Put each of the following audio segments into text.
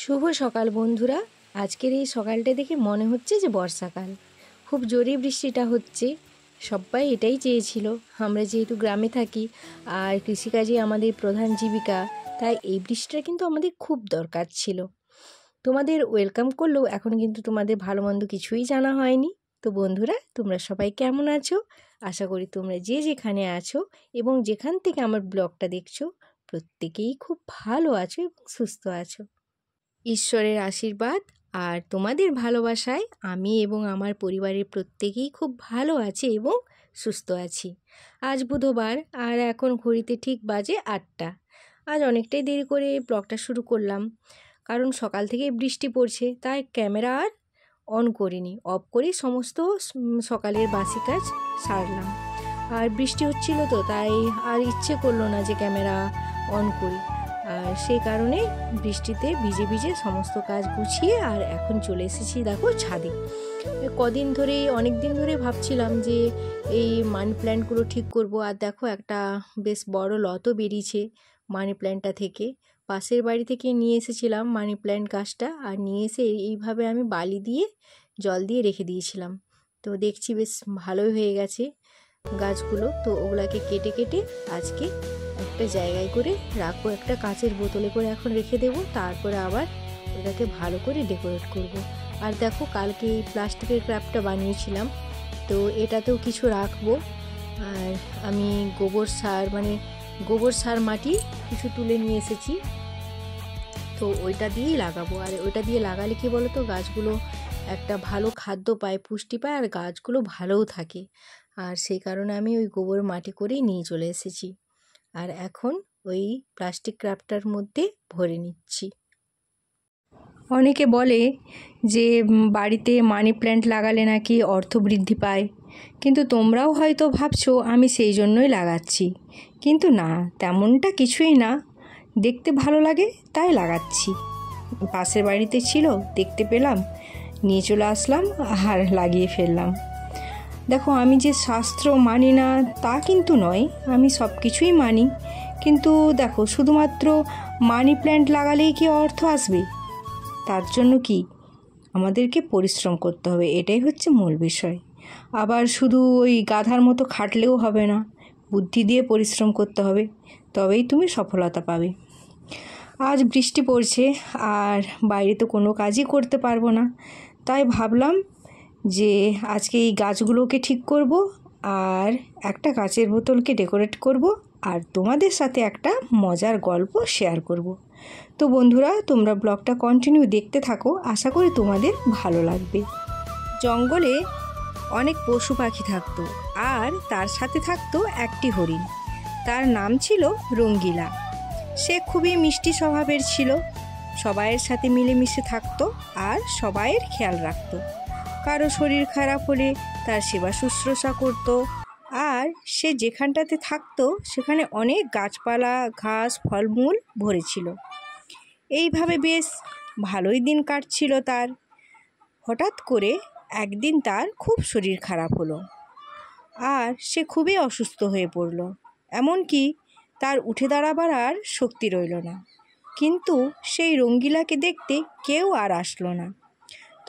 শুভ সকাল বন্ধুরা। আজকের এই সকালটা দেখে মনে হচ্ছে যে বর্ষাকাল। খুব জোরে বৃষ্টিটা হচ্ছে। সবাই এটাই চেয়েছিল। আমরা যেহেতু গ্রামে থাকি আর কৃষিকাজই আমাদের প্রধান জীবিকা, তাই এই বৃষ্টিটা কিন্তু আমাদের খুব দরকার ছিল। তোমাদের ওয়েলকাম করলেও এখন কিন্তু তোমাদের ভালো মন্দ কিছুই জানা হয়নি। তো বন্ধুরা, তোমরা সবাই কেমন আছো? আশা করি তোমরা যে যেখানে আছো এবং যেখান থেকে আমার ব্লগটা দেখছো প্রত্যেকেই খুব ভালো আছো এবং সুস্থ আছো। ঈশ্বরের আশীর্বাদ আর তোমাদের ভালোবাসায় আমি এবং আমার পরিবারের প্রত্যেকেই খুব ভালো আছে এবং সুস্থ আছি। আজ বুধবার আর এখন ঘড়িতে ঠিক বাজে 8টা। আজ অনেকটাই দেরি করে ব্লগটা শুরু করলাম, কারণ সকাল থেকে বৃষ্টি পড়ছে, তাই ক্যামেরা আর অন করিনি। অফ করেই সমস্ত সকালের বাসি কাজ সারলাম। আর বৃষ্টি হচ্ছিল তো, তাই আর ইচ্ছে করলো না যে ক্যামেরা অন করি। আর সেই কারণে বৃষ্টিতে ভিজে ভিজে সমস্ত কাজ গুছিয়ে আর এখন চলে এসেছি দেখো ছাদে। অনেক দিন ধরে ভাবছিলাম যে এই মানি প্ল্যান্টগুলো ঠিক করব। আর দেখো একটা বেশ বড় লতও বেরিয়েছে মানি প্ল্যান্টটা থেকে। পাশের বাড়ি থেকে নিয়ে এসেছিলাম মানি প্ল্যান্ট গাছটা, আর নিয়ে এসে এইভাবে আমি বালি দিয়ে জল দিয়ে রেখে দিয়েছিলাম। তো দেখছি বেশ ভালোই হয়ে গেছে গাছগুলো। তো ওগুলাকে কেটে কেটে আজকে একটা জায়গায় করে রাখবো, একটা কাচের বোতলে করে এখন রেখে দেবো। তারপরে আবার ওটাকে ভালো করে ডেকোরেট করব। আর দেখো, কালকে এই প্লাস্টিকের ক্র্যাপটা বানিয়েছিলাম, তো এটাতেও কিছু রাখবো। আর আমি গোবর সার মাটি কিছু তুলে নিয়ে এসেছি, তো ওইটা দিয়েই লাগাবো। আর ওইটা দিয়ে লাগালে কি বলো তো, গাছগুলো একটা ভালো খাদ্য পায়, পুষ্টি পায়, আর গাছগুলো ভালোও থাকে। আর সেই কারণে আমি ওই গোবর মাটি করেই নিয়ে চলে এসেছি। আর এখন ওই প্লাস্টিক ক্র্যাপটার মধ্যে ভরে নিচ্ছি। অনেকে বলে যে বাড়িতে মানি প্ল্যান্ট লাগালে নাকি অর্থ বৃদ্ধি পায়, কিন্তু তোমরাও হয়তো ভাবছো আমি সেই জন্যই লাগাচ্ছি। কিন্তু না, তেমনটা কিছুই না। দেখতে ভালো লাগে তাই লাগাচ্ছি। পাশের বাড়িতে ছিল, দেখতে পেলাম, নিয়ে চলে আসলাম আর লাগিয়ে ফেললাম। দেখো, আমি যে শাস্ত্র মানি না তা কিন্তু নয়, আমি সব কিছুই মানি। কিন্তু দেখো, শুধুমাত্র মানি প্ল্যান্ট লাগালেই কি অর্থ আসবে? তার জন্য কি আমাদেরকে পরিশ্রম করতে হবে, এটাই হচ্ছে মূল বিষয়। আবার শুধু ওই গাধার মতো খাটলেও হবে না, বুদ্ধি দিয়ে পরিশ্রম করতে হবে, তবেই তুমি সফলতা পাবে। আজ বৃষ্টি পড়ছে আর বাইরে তো কোনো কাজই করতে পারবো না, তাই ভাবলাম যে আজকে এই গাছগুলোকে ঠিক করব আর একটা কাচের বোতলকে ডেকোরেট করব আর তোমাদের সাথে একটা মজার গল্প শেয়ার করব। তো বন্ধুরা, তোমরা ব্লগটা কন্টিনিউ দেখতে থাকো, আশা করি তোমাদের ভালো লাগবে। জঙ্গলে অনেক পশু পাখি থাকতো, আর তার সাথে থাকতো একটি হরিণ। তার নাম ছিল রঙ্গিলা। সে খুবই মিষ্টি স্বভাবের ছিল, সবাইয়ের সাথে মিলেমিশে থাকতো আর সবাইয়ের খেয়াল রাখতো। কারো শরীর খারাপ হলে তার সেবা শুশ্রূষা করতো। আর সে যেখানটাতে থাকতো সেখানে অনেক গাছপালা, ঘাস, ফলমূল ভরেছিল। এইভাবে বেশ ভালোই দিন কাটছিল তার। হঠাৎ করে একদিন তার খুব শরীর খারাপ হলো আর সে খুবই অসুস্থ হয়ে পড়ল। এমনকি তার উঠে দাঁড়াবার আর শক্তি রইল না। কিন্তু সেই রঙ্গিলাকে দেখতে কেউ আর আসলো না।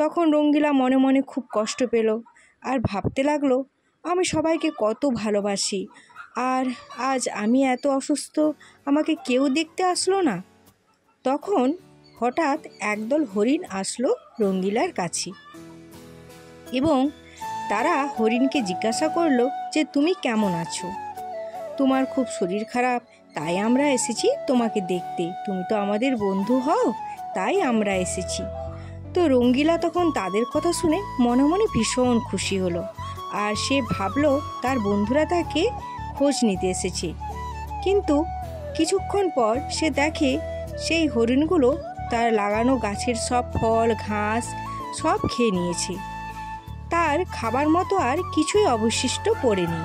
তখন রঙ্গিলা মনে মনে খুব কষ্ট পেল আর ভাবতে লাগলো, আমি সবাইকে কত ভালোবাসি, আর আজ আমি এত অসুস্থ, আমাকে কেউ দেখতে আসলো না। তখন হঠাৎ একদল হরিণ আসলো রঙ্গিলার কাছে এবং তারা হরিণকে জিজ্ঞাসা করলো যে তুমি কেমন আছো? তোমার খুব শরীর খারাপ, তাই আমরা এসেছি তোমাকে দেখতে। তুমি তো আমাদের বন্ধু হও, তাই আমরা এসেছি। তো রঙ্গিলা তখন তাদের কথা শুনে মনে মনে ভীষণ খুশি হলো, আর সে ভাবলো তার বন্ধুরা তাকে খোঁজ নিতে এসেছে। কিন্তু কিছুক্ষণ পর সে দেখে সেই হরিণগুলো তার লাগানো গাছের সব ফল, ঘাস সব খেয়ে নিয়েছে। তার খাবার মতো আর কিছুই অবশিষ্ট পড়েনি।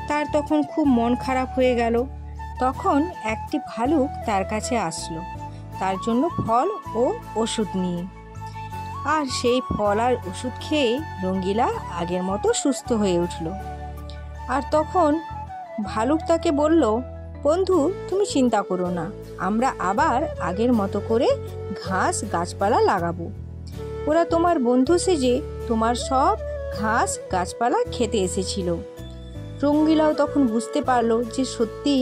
তার তখন খুব মন খারাপ হয়ে গেল। তখন একটি ভালুক তার কাছে আসলো তার জন্য ফল ও ওষুধ নিয়ে। আর সেই ফল আর ওষুধ খেয়ে রঙ্গিলা আগের মতো সুস্থ হয়ে উঠল। আর তখন ভালুক তাকে বলল বন্ধু তুমি চিন্তা করো না, আমরা আবার আগের মতো করে ঘাস গাছপালা লাগাবো। ওরা তোমার বন্ধু সেজে তোমার সব ঘাস গাছপালা খেতে এসেছিল। রঙ্গিলাও তখন বুঝতে পারলো যে সত্যি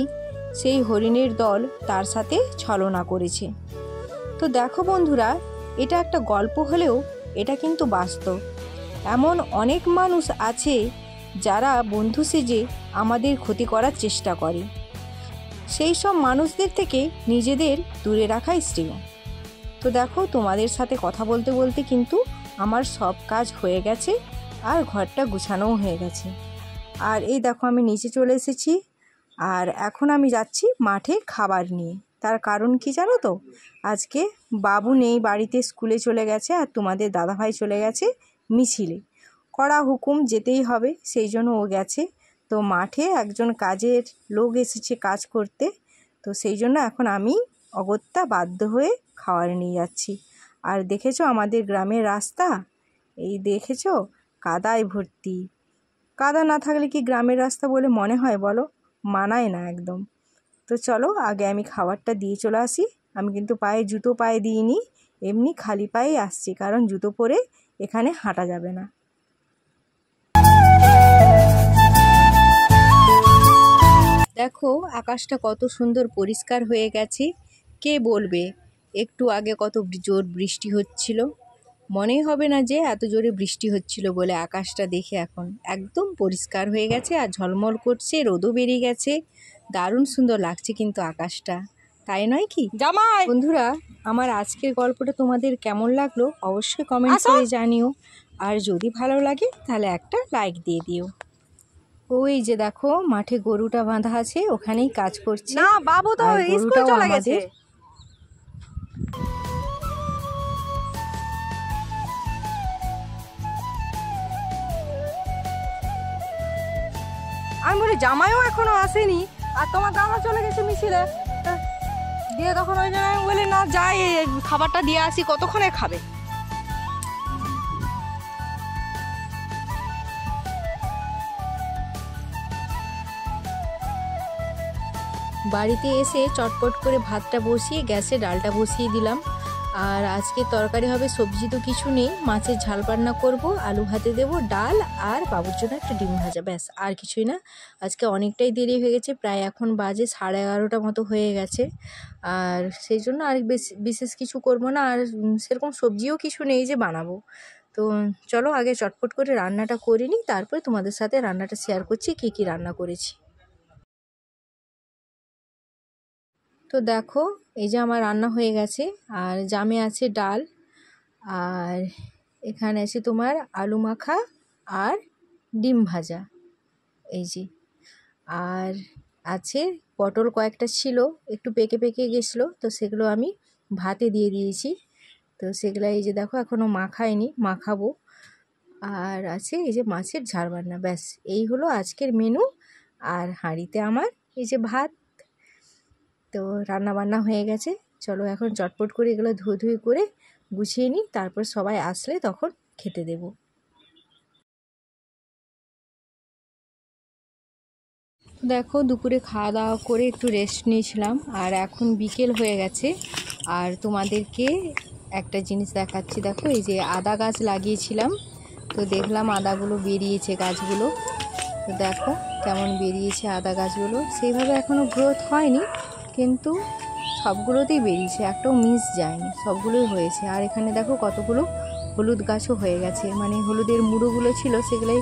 সেই হরিণের দল তার সাথে ছলনা করেছে। তো দেখো বন্ধুরা, এটা একটা গল্প হলেও এটা কিন্তু বাস্তব। এমন অনেক মানুষ আছে যারা বন্ধু সেজে আমাদের ক্ষতি করার চেষ্টা করে। সেই সব মানুষদের থেকে নিজেদের দূরে রাখাই শ্রেয়। তো দেখো, তোমাদের সাথে কথা বলতে বলতে কিন্তু আমার সব কাজ হয়ে গেছে আর ঘরটা গুছানোও হয়ে গেছে। আর এই দেখো আমি নিচে চলে এসেছি, আর এখন আমি যাচ্ছি মাঠে খাবার নিয়ে। তার কারণ কি জানো তো, আজকে বাবু নেই বাড়িতে, স্কুলে চলে গেছে, আর তোমাদের দাদাভাই চলে গেছে মিছিলে। কড়া হুকুম যেতেই হবে, সেই জন্য ও গেছে। তো মাঠে একজন কাজের লোক এসেছে কাজ করতে, তো সেই জন্য এখন আমি অগত্যা বাধ্য হয়ে খাবার নিয়ে যাচ্ছি। আর দেখেছো আমাদের গ্রামের রাস্তা, এই দেখেছো কাদায় ভর্তি। কাদা না থাকলে কি গ্রামের রাস্তা বলে মনে হয় বলো? মানায় না একদম। তো চলো আগে আমি খাবারটা দিয়ে চলে আসি। আমি কিন্তু পায়ে জুতো পায়ে দিইনি, এমনি খালি পায়ে আসছি, কারণ জুতো পরে এখানে হাঁটা যাবে না। দেখো আকাশটা কত সুন্দর পরিষ্কার হয়ে গেছে। কে বলবে একটু আগে কত জোর বৃষ্টি হচ্ছিল? মনেই হবে না যে এত জোরে বৃষ্টি হচ্ছিল বলে। আকাশটা দেখে এখন একদম পরিষ্কার হয়ে গেছে আর ঝলমল করছে, রোদও বেরিয়ে গেছে। দারুণ সুন্দর লাগছে কিন্তু আকাশটা, তাই নয় কি জামাই? বন্ধুরা, আমার আজকের গল্পটা তোমাদের কেমন লাগলো অবশ্যই কমেন্ট করে জানিও। আর যদি ভালো লাগে তাহলে একটা লাইক দিয়ে দিও। ওই যে দেখো মাঠে গরুটা বাঁধা আছে, ওখানেই কাজ করছে। না বাবু তো স্কুল চলে গেছে। আমি বলি জামাইও এখনো আসেনি, আর তোমার দাদা চলে গেছে মিছিলে দিয়ে। তখন ওই জন্য আমি বলি না যাই, খাবারটা দিয়ে আসি, কতক্ষণে খাবে। বাড়িতে এসে চটপট করে ভাতটা বসিয়ে গ্যাসে ডালটা বসিয়ে দিলাম। আর আজকে তরকারি হবে, সবজি তো কিছু নেই, মাছের ঝাল রান্না করব, আলু ভাতে দেবো, ডাল আর বাবুর জন্য একটা ডিম ভাজা, ব্যাস আর কিছুই না। আজকে অনেকটাই দেরি হয়ে গেছে, প্রায় এখন বাজে 11:30 মতো হয়ে গেছে। আর সেই জন্য আর বিশেষ কিছু করব না, আর সেরকম সবজিও কিছু নেই যে বানাবো। তো চলো আগে চটপট করে রান্নাটা করে নিই, তারপরে তোমাদের সাথে রান্নাটা শেয়ার করছি কী কী রান্না করেছি। তো দেখো এই যে আমার রান্না হয়ে গেছে, আর জামে আছে ডাল, আর এখানে আছে তোমার আলু মাখা আর ডিম ভাজা, এই যে। আর আছে পটল কয়েকটা ছিল, একটু পেকে পেকে গেছিলো, তো সেগুলো আমি ভাতে দিয়ে দিয়েছি। তো সেগুলো এই যে দেখো এখনও মাখাইনি, মাখাবো। আর আছে এই যে মাছের ঝাল রান্না, ব্যাস এই হলো আজকের মেনু। আর হাঁড়িতে আমার এই যে ভাত। তো রান্না বান্না হয়ে গেছে, চলো এখন চটপট করে এগুলো ধুয়ে করে গুছিয়ে নিই, তারপর সবাই আসলে তখন খেতে দেব। দেখো দুপুরে খাওয়া দাওয়া করে একটু রেস্ট নিয়েছিলাম, আর এখন বিকেল হয়ে গেছে। আর তোমাদেরকে একটা জিনিস দেখাচ্ছি, দেখো এই যে আদা গাছ লাগিয়েছিলাম, তো দেখলাম আদাগুলো বেরিয়েছে গাছগুলো। তো দেখো কেমন বেরিয়েছে আদা গাছগুলো, সেইভাবে এখনও গ্রোথ হয়নি, কিন্তু সবগুলোতেই বেরিয়েছে, একটাও মিস যায়নি, সবগুলোই হয়েছে। আর এখানে দেখো কতগুলো হলুদ গাছও হয়ে গেছে, মানে হলুদের মুড়োগুলো ছিল সেগুলোই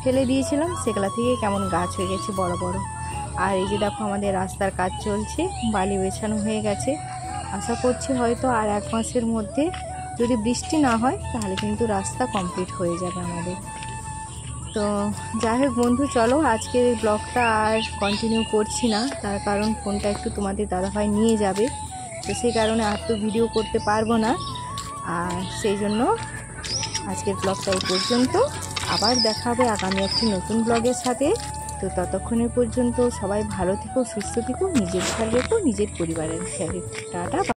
ফেলে দিয়েছিলাম, সেগুলো থেকে কেমন গাছ হয়ে গেছে বড় বড়। আর এই যে দেখো আমাদের রাস্তার কাজ চলছে, বালি বেছানো হয়ে গেছে। আশা করছি হয়তো আর 1 মাসের মধ্যে যদি বৃষ্টি না হয় তাহলে কিন্তু রাস্তা কমপ্লিট হয়ে যাবে আমাদের। তো যাই হোক বন্ধু, চলো আজকের এই ব্লগটা আর কন্টিনিউ করছি না, তার কারণ ফোনটা একটু তোমাদের দাদাভাই নিয়ে যাবে, তো সেই কারণে আর তো ভিডিও করতে পারবো না। আর সেই জন্য আজকের ব্লগটা এই পর্যন্ত, আবার দেখা হবে আগামী একটি নতুন ব্লগের সাথে। তো ততক্ষণের পর্যন্ত সবাই ভালো থেকো, সুস্থ থেকো, নিজের খেয়াল রেখো, নিজের পরিবারের খেয়াল রেখো। টাটা।